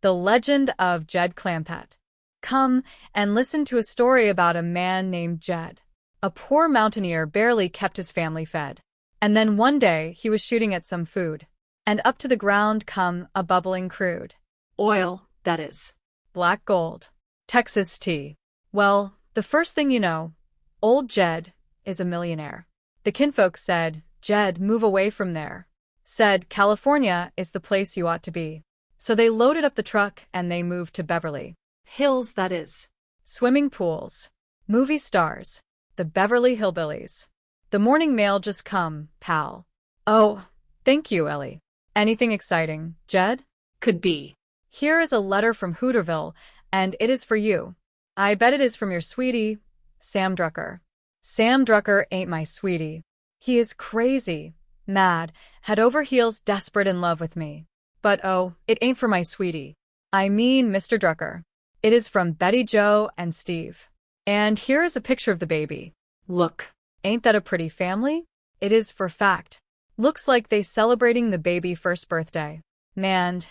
The Legend of Jed Clampett. Come and listen to a story about a man named Jed. A poor mountaineer barely kept his family fed. And then one day he was shooting at some food. And up to the ground come a bubbling crude. Oil, that is. Black gold. Texas tea. Well, the first thing you know, old Jed is a millionaire. The kinfolk said, Jed, move away from there. Said, California is the place you ought to be. So they loaded up the truck and they moved to Beverly Hills, that is. Swimming pools. Movie stars. The Beverly Hillbillies. The morning mail just come, pal. Oh, thank you, Ellie. Anything exciting, Jed? Could be. Here is a letter from Hooterville, and it is for you. I bet it is from your sweetie, Sam Drucker. Sam Drucker ain't my sweetie. He is crazy, mad, head over heels desperate in love with me. But oh, it ain't for my sweetie. I mean Mr. Drucker. It is from Betty Jo and Steve. And here is a picture of the baby. Look. Ain't that a pretty family? It is for fact. Looks like they celebrating the baby first birthday. Man,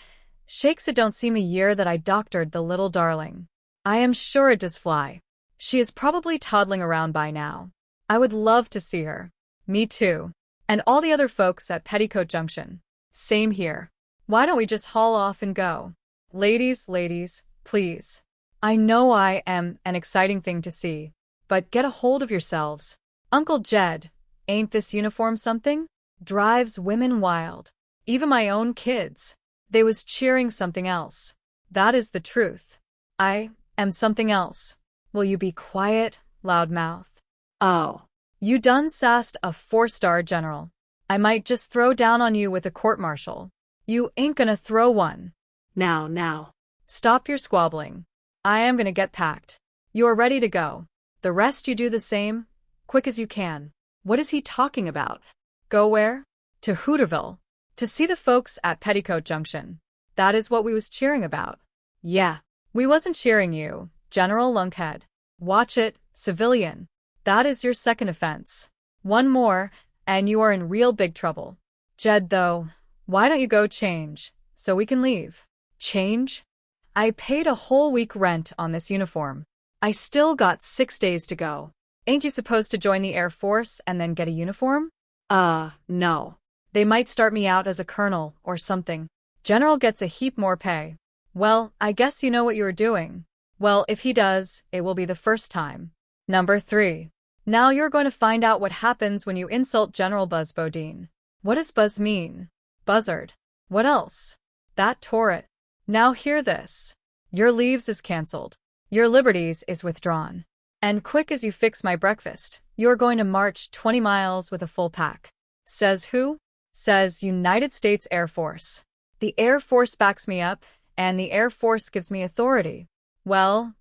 shakes it don't seem a year that I doctored the little darling. I am sure it does fly. She is probably toddling around by now. I would love to see her. Me too. And all the other folks at Petticoat Junction. Same here. Why don't we just haul off and go? Ladies, please. I know I am an exciting thing to see, but get a hold of yourselves. Uncle Jed, ain't this uniform something? Drives women wild. Even my own kids. They was cheering something else. That is the truth. I am something else. Will you be quiet, loudmouth? Oh. You done sassed a 4-star general. I might just throw down on you with a court-martial. You ain't gonna throw one. Now. Stop your squabbling. I am gonna get packed. You are ready to go. The rest you do the same, quick as you can. What is he talking about? Go where? To Hooterville. To see the folks at Petticoat Junction. That is what we was cheering about. Yeah. We wasn't cheering you, General Lunkhead. Watch it, civilian. That is your second offense. One more, and you are in real big trouble. Jed, though, why don't you go change, so we can leave? Change? I paid a whole week rent on this uniform. I still got 6 days to go. Ain't you supposed to join the Air Force and then get a uniform? No. They might start me out as a colonel or something. General gets a heap more pay. Well, I guess you know what you are doing. Well, if he does, it will be the first time. Number 3. Now you're going to find out what happens when you insult General Buzz Bodine. What does Buzz mean? Buzzard. What else? That tore it. Now hear this. Your leaves is cancelled. Your liberties is withdrawn. And quick as you fix my breakfast, you're going to march 20 miles with a full pack. Says who? Says United States Air Force. The Air Force backs me up, and the Air Force gives me authority. Well,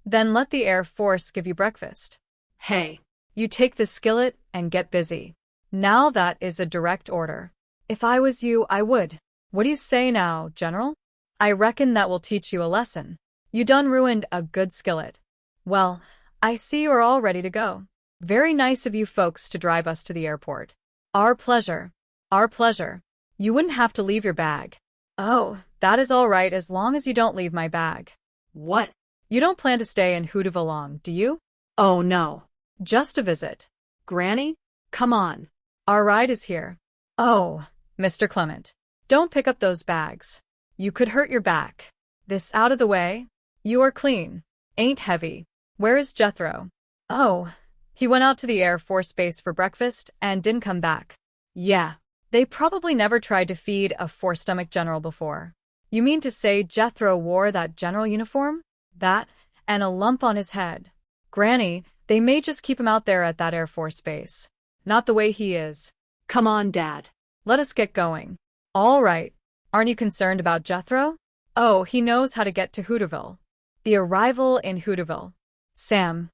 then let the Air Force give you breakfast. Hey. You take the skillet and get busy. Now that is a direct order. If I was you, I would. What do you say now, General? I reckon that will teach you a lesson. You done ruined a good skillet. Well, I see you are all ready to go. Very nice of you folks to drive us to the airport. Our pleasure. Our pleasure. You wouldn't have to leave your bag. Oh, that is all right as long as you don't leave my bag. What? You don't plan to stay in Hooterville long, do you? Oh, no. Just a visit. Granny? Come on. Our ride is here. Oh, Mr. Clement. Don't pick up those bags. You could hurt your back. This out of the way. You are clean. Ain't heavy. Where is Jethro? Oh, he went out to the Air Force Base for breakfast and didn't come back. Yeah. They probably never tried to feed a 4-stomach general before. You mean to say Jethro wore that general uniform? That, and a lump on his head. Granny, they may just keep him out there at that Air Force Base. Not the way he is. Come on, Dad. Let us get going. All right. Aren't you concerned about Jethro? Oh, he knows how to get to Hooterville. The arrival in Hooterville. Sam.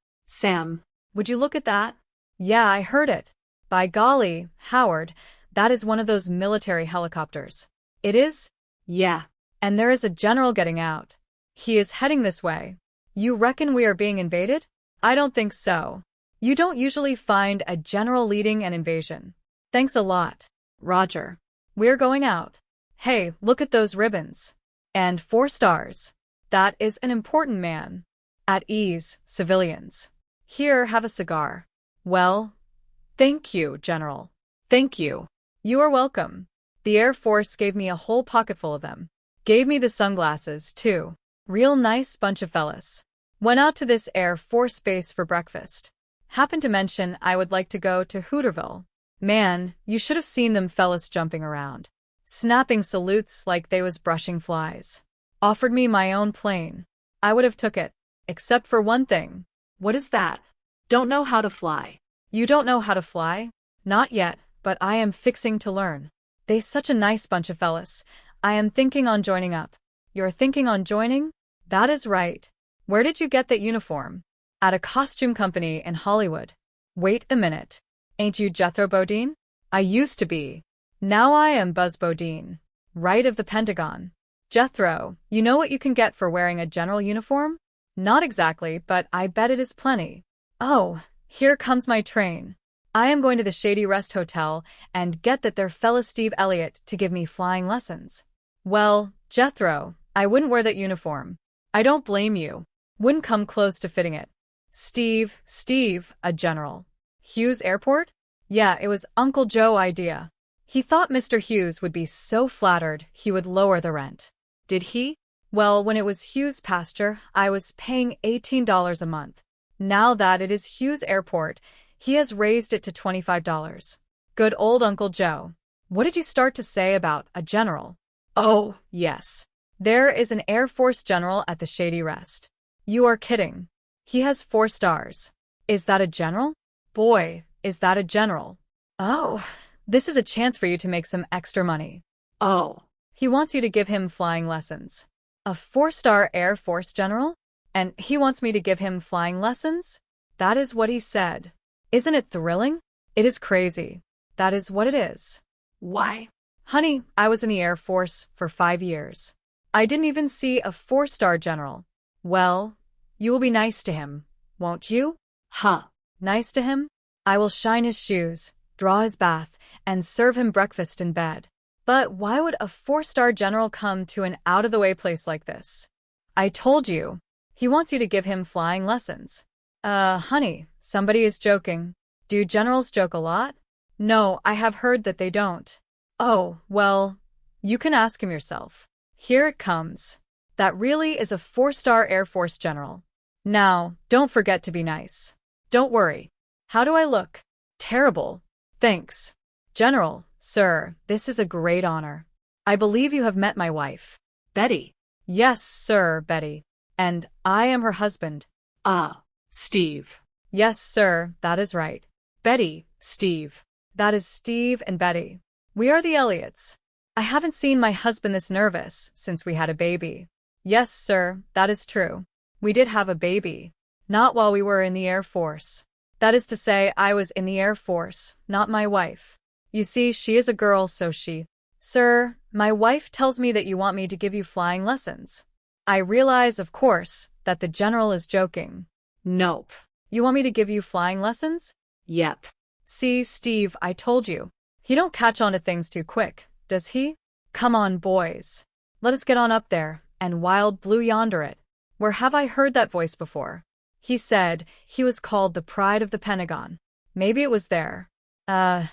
Would you look at that? Yeah, I heard it. By golly, Howard, that is one of those military helicopters. It is? Yeah. And there is a general getting out. He is heading this way. You reckon we are being invaded? I don't think so. You don't usually find a general leading an invasion. Thanks a lot. Roger. We're going out. Hey, look at those ribbons. And 4 stars. That is an important man. At ease, civilians. Here, have a cigar. Well, thank you, General. Thank you. You are welcome. The Air Force gave me a whole pocketful of them. Gave me the sunglasses, too. Real nice bunch of fellas. Went out to this Air Force base for breakfast. Happened to mention I would like to go to Hooterville. Man, you should have seen them fellas jumping around. Snapping salutes like they was brushing flies. Offered me my own plane. I would have took it. Except for one thing. What is that? Don't know how to fly. You don't know how to fly? Not yet, but I am fixing to learn. They such a nice bunch of fellas. I am thinking on joining up. You're thinking on joining? That is right. Where did you get that uniform? At a costume company in Hollywood. Wait a minute. Ain't you Jethro Bodine? I used to be. Now I am Buzz Bodine. Right of the Pentagon. Jethro, you know what you can get for wearing a general uniform? Not exactly, but I bet it is plenty. Oh, here comes my train. I am going to the Shady Rest Hotel and get that there fella Steve Elliott to give me flying lessons. Well, Jethro, I wouldn't wear that uniform. I don't blame you. Wouldn't come close to fitting it. Steve, a general. Hughes Airport? Yeah, it was Uncle Joe idea. He thought Mr. Hughes would be so flattered he would lower the rent. Did he? Well, when it was Hughes Pasture, I was paying $18 a month. Now that it is Hughes Airport, he has raised it to $25. Good old Uncle Joe. What did you start to say about a general? Oh, yes. There is an Air Force general at the Shady Rest. You are kidding. He has 4 stars. Is that a general? Boy, is that a general. Oh, this is a chance for you to make some extra money. Oh. He wants you to give him flying lessons. A 4-star Air Force general? And he wants me to give him flying lessons? That is what he said. Isn't it thrilling? It is crazy. That is what it is. Why? Honey, I was in the Air Force for 5 years. I didn't even see a 4-star general. Well, you will be nice to him, won't you? Huh. Nice to him? I will shine his shoes, draw his bath, and serve him breakfast in bed. But why would a 4-star general come to an out-of-the-way place like this? I told you. He wants you to give him flying lessons. Honey, somebody is joking. Do generals joke a lot? No, I have heard that they don't. Oh, well, you can ask him yourself. Here it comes. That really is a 4-star Air Force general. Now, don't forget to be nice. Don't worry. How do I look? Terrible. Thanks. General, sir, this is a great honor. I believe you have met my wife. Betty. Yes, sir, Betty. And I am her husband. Steve. Yes, sir, that is right. Betty, Steve. That is Steve and Betty. We are the Elliots. I haven't seen my husband this nervous since we had a baby. Yes, sir, that is true. We did have a baby. Not while we were in the Air Force. That is to say, I was in the Air Force, not my wife. You see, she is a girl, so she... Sir, my wife tells me that you want me to give you flying lessons. I realize, of course, that the general is joking. Nope. You want me to give you flying lessons? Yep. See, Steve, I told you. He don't catch on to things too quick, does he? Come on, boys. Let us get on up there, and wild blue yonder it. Where have I heard that voice before? He said he was called the Pride of the Pentagon. Maybe it was there.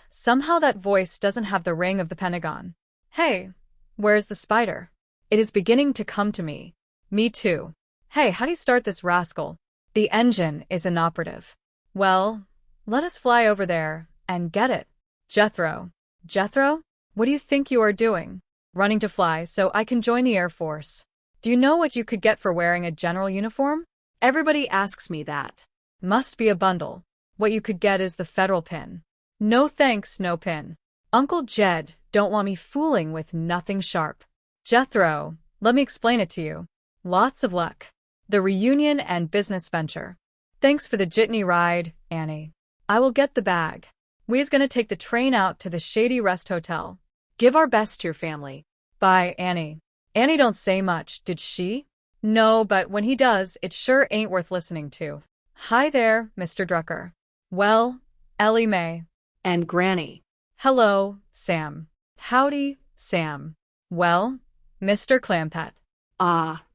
Somehow that voice doesn't have the ring of the Pentagon. Hey, where's the spider? It is beginning to come to me. Me too. Hey, how do you start this rascal? The engine is inoperative. Well, let us fly over there and get it. Jethro. Jethro? What do you think you are doing? Running to fly so I can join the Air Force. Do you know what you could get for wearing a general uniform? Everybody asks me that. Must be a bundle. What you could get is the federal pin. No thanks, no pin. Uncle Jed don't want me fooling with nothing sharp. Jethro, let me explain it to you. Lots of luck. The reunion and business venture. Thanks for the jitney ride, Annie. I will get the bag. We is gonna take the train out to the Shady Rest Hotel. Give our best to your family. Bye, Annie. Annie don't say much, did she? No, but when he does, it sure ain't worth listening to. Hi there, Mr. Drucker. Well, Ellie Mae. And Granny. Hello, Sam. Howdy, Sam. Well, Mr. Clampett.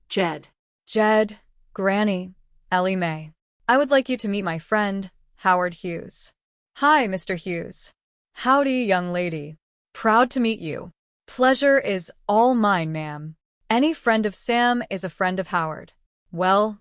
Jed. Jed, Granny, Ellie Mae. I would like you to meet my friend, Howard Hughes. Hi, Mr. Hughes. Howdy, young lady. Proud to meet you. Pleasure is all mine, ma'am. Any friend of Sam is a friend of Howard. Well,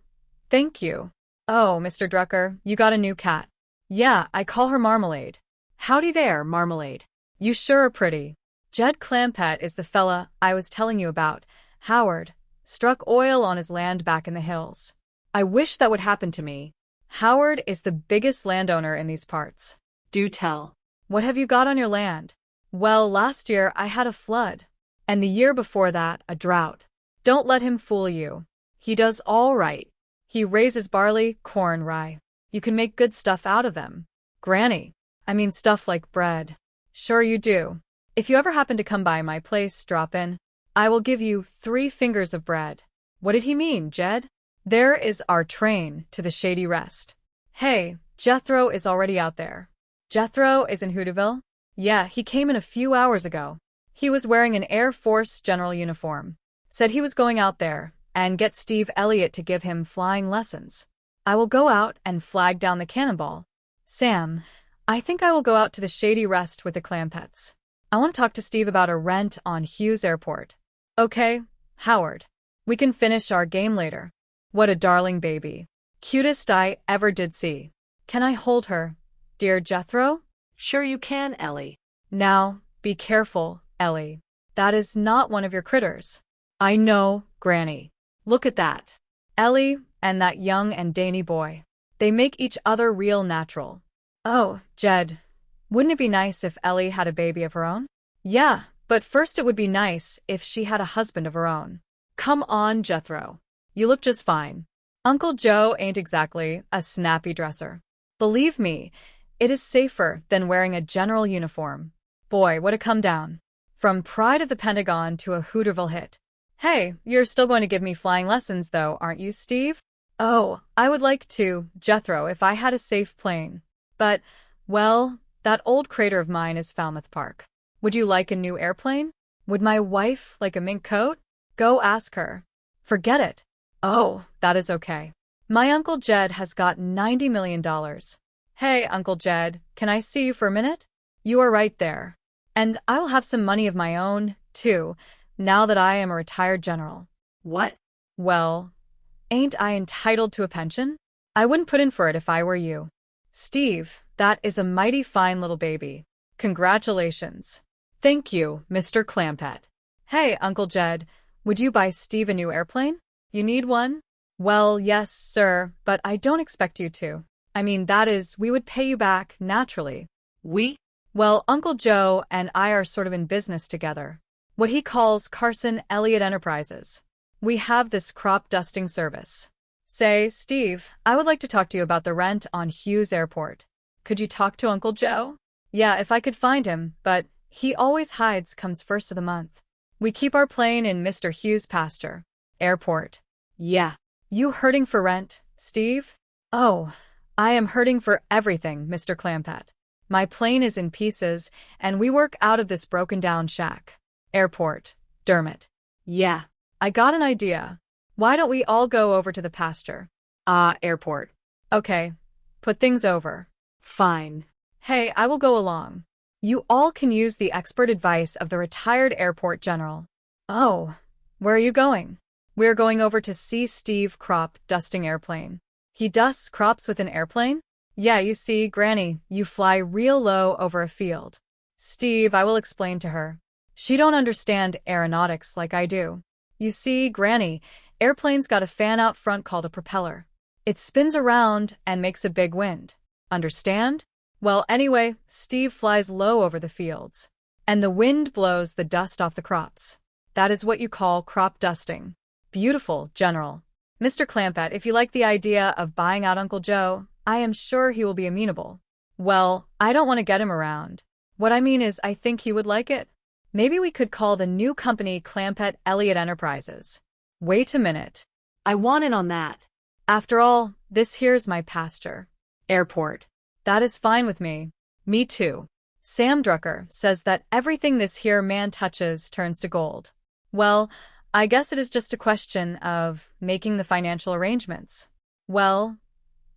thank you. Oh, Mr. Drucker, you got a new cat. Yeah, I call her Marmalade. Howdy there, Marmalade. You sure are pretty. Jed Clampett is the fella I was telling you about. Howard struck oil on his land back in the hills. I wish that would happen to me. Howard is the biggest landowner in these parts. Do tell. What have you got on your land? Well, last year I had a flood. And the year before that, a drought. Don't let him fool you. He does all right. He raises barley, corn, rye. You can make good stuff out of them. Granny. I mean stuff like bread. Sure you do. If you ever happen to come by my place, drop in. I will give you 3 fingers of bread. What did he mean, Jed? There is our train to the Shady Rest. Hey, Jethro is already out there. Jethro is in Hooterville? Yeah, he came in a few hours ago. He was wearing an Air Force general uniform. Said he was going out there and get Steve Elliott to give him flying lessons. I will go out and flag down the cannonball. Sam, I think I will go out to the Shady Rest with the Clampetts. I want to talk to Steve about a rent on Hughes Airport. Okay, Howard. We can finish our game later. What a darling baby. Cutest I ever did see. Can I hold her, dear Jethro? Sure you can, Ellie. Now, be careful, Ellie. That is not one of your critters. I know, Granny. Look at that. Ellie and that young and dainty boy. They make each other real natural. Oh, Jed, wouldn't it be nice if Ellie had a baby of her own? Yeah, but first it would be nice if she had a husband of her own. Come on, Jethro. You look just fine. Uncle Joe ain't exactly a snappy dresser. Believe me, it is safer than wearing a general uniform. Boy, what a come down. From Pride of the Pentagon to a Hooterville hit. Hey, you're still going to give me flying lessons though, aren't you, Steve? Oh, I would like to, Jethro, if I had a safe plane. But, well, that old crater of mine is Falmouth Park. Would you like a new airplane? Would my wife like a mink coat? Go ask her. Forget it. Oh, that is okay. My Uncle Jed has got $90 million. Hey, Uncle Jed, can I see you for a minute? You are right there. And I will have some money of my own, too, now that I am a retired general. What? Well, ain't I entitled to a pension? I wouldn't put in for it if I were you. Steve, that is a mighty fine little baby. Congratulations. Thank you, Mr. Clampett. Hey, Uncle Jed, would you buy Steve a new airplane? You need one? Well, yes, sir, but I don't expect you to. I mean, that is, we would pay you back, naturally. We? Well, Uncle Joe and I are sort of in business together. What he calls Carson Elliott Enterprises. We have this crop dusting service. Say, Steve, I would like to talk to you about the rent on Hughes Airport. Could you talk to Uncle Joe? Yeah, if I could find him, but he always hides comes first of the month. We keep our plane in Mr. Hughes' pasture. Airport. Yeah. You hurting for rent, Steve? Oh, I am hurting for everything, Mr. Clampett. My plane is in pieces, and we work out of this broken-down shack. Airport. Dermot. Yeah. I got an idea. Why don't we all go over to the pasture? Airport. Okay. Put things over. Fine. Hey, I will go along. You all can use the expert advice of the retired airport general. Oh, where are you going? We're going over to see Steve crop dusting airplane. He dusts crops with an airplane? Yeah, you see, Granny, you fly real low over a field. Steve, I will explain to her. She don't understand aeronautics like I do. You see, Granny, airplanes got a fan out front called a propeller. It spins around and makes a big wind. Understand? Well, anyway, Steve flies low over the fields. And the wind blows the dust off the crops. That is what you call crop dusting. Beautiful, General. Mr. Clampett, if you like the idea of buying out Uncle Joe, I am sure he will be amenable. Well, I don't want to get him around. What I mean is I think he would like it. Maybe we could call the new company Clampett Elliott Enterprises. Wait a minute. I want in on that. After all, this here's my pasture. Airport. That is fine with me. Me too. Sam Drucker says that everything this here man touches turns to gold. Well, I guess it is just a question of making the financial arrangements. Well,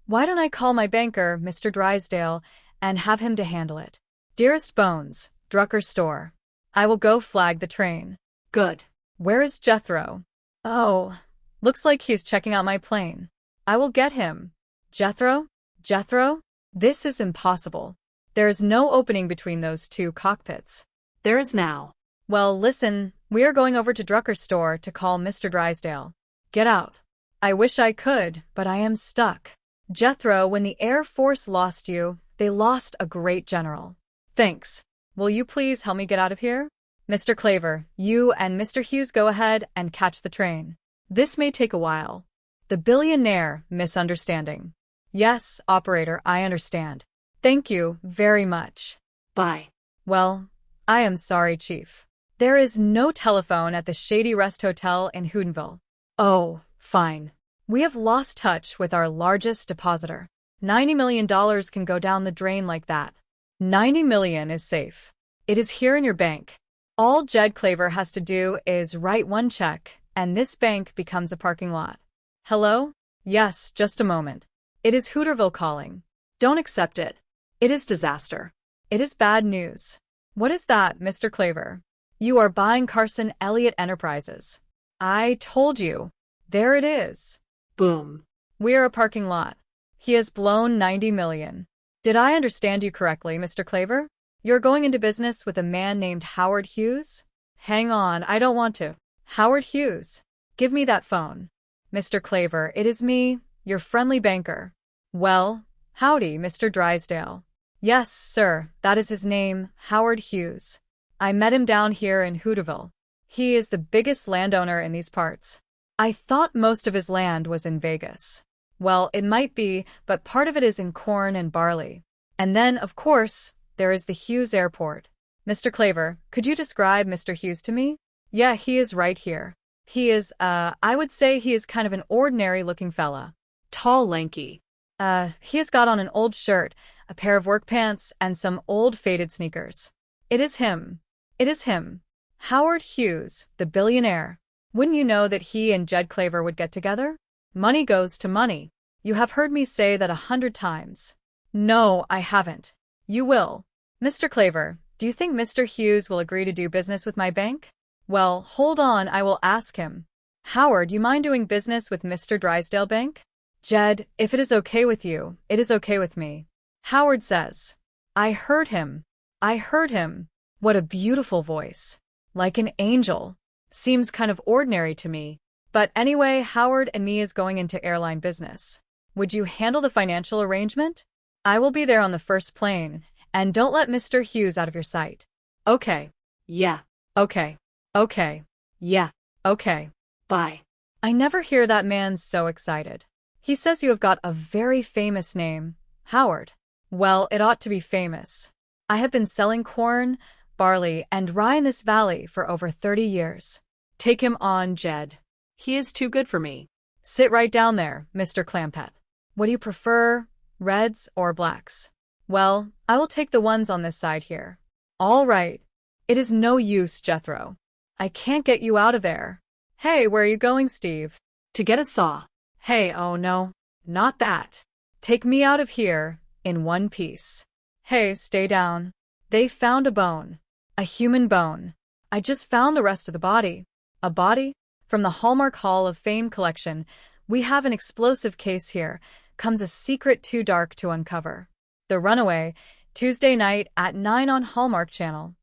why don't I call my banker, Mr. Drysdale, and have him to handle it? Dearest Bones, Drucker store. I will go flag the train. Good. Where is Jethro? Oh, looks like he's checking out my plane. I will get him. Jethro? Jethro? This is impossible. There is no opening between those two cockpits. There is now. Well, listen, we are going over to Drucker's store to call Mr. Drysdale. Get out. I wish I could, but I am stuck. Jethro, when the Air Force lost you, they lost a great general. Thanks. Will you please help me get out of here? Mr. Claver, you and Mr. Hughes go ahead and catch the train. This may take a while. The billionaire misunderstanding. Yes, operator, I understand. Thank you very much. Bye. Well, I am sorry, Chief. There is no telephone at the Shady Rest Hotel in Hootenville. Oh, fine. We have lost touch with our largest depositor. $90 million can go down the drain like that. $90 million is safe. It is here in your bank. All Jed Claver has to do is write one check, and this bank becomes a parking lot. Hello? Yes, just a moment. It is Hooterville calling. Don't accept it. It is disaster. It is bad news. What is that, Mr. Claver? You are buying Carson Elliott Enterprises. I told you. There it is. Boom. We are a parking lot. He has blown $90 million. Did I understand you correctly, Mr. Claver? You're going into business with a man named Howard Hughes? Hang on, I don't want to. Howard Hughes. Give me that phone. Mr. Claver, it is me, your friendly banker. Well, howdy, Mr. Drysdale. Yes, sir, that is his name, Howard Hughes. I met him down here in Hooterville. He is the biggest landowner in these parts. I thought most of his land was in Vegas. Well, it might be, but part of it is in corn and barley. And then, of course, there is the Hughes Airport. Mr. Claver, could you describe Mr. Hughes to me? Yeah, he is right here. He is, I would say he is kind of an ordinary-looking fella. Tall, lanky. He has got on an old shirt, a pair of work pants, and some old faded sneakers. It is him. It is him. Howard Hughes, the billionaire. Wouldn't you know that he and Jed Claver would get together? Money goes to money. You have heard me say that 100 times. No, I haven't. You will. Mr. Claver, do you think Mr. Hughes will agree to do business with my bank? Well, hold on, I will ask him. Howard, you mind doing business with Mr. Drysdale Bank? Jed, if it is okay with you, it is okay with me. Howard says. I heard him. I heard him. What a beautiful voice. Like an angel. Seems kind of ordinary to me. But anyway, Howard and me is going into airline business. Would you handle the financial arrangement? I will be there on the first plane, and don't let Mr. Hughes out of your sight. Okay. Yeah. Okay. Okay. Yeah. Okay. Bye. I never hear that man so excited. He says you have got a very famous name, Howard. Well, it ought to be famous. I have been selling corn, barley, and rye in this valley for over 30 years. Take him on, Jed. He is too good for me. Sit right down there, Mr. Clampett. What do you prefer, reds or blacks? Well, I will take the ones on this side here. All right. It is no use, Jethro. I can't get you out of there. Hey, where are you going, Steve? To get a saw. Hey, oh no, not that. Take me out of here, in one piece. Hey, stay down. They found a bone. A human bone. I just found the rest of the body. A body? From the Hallmark Hall of Fame collection, we have an explosive case here. Comes a secret too dark to uncover. The Runaway, Tuesday night at 9 on Hallmark Channel.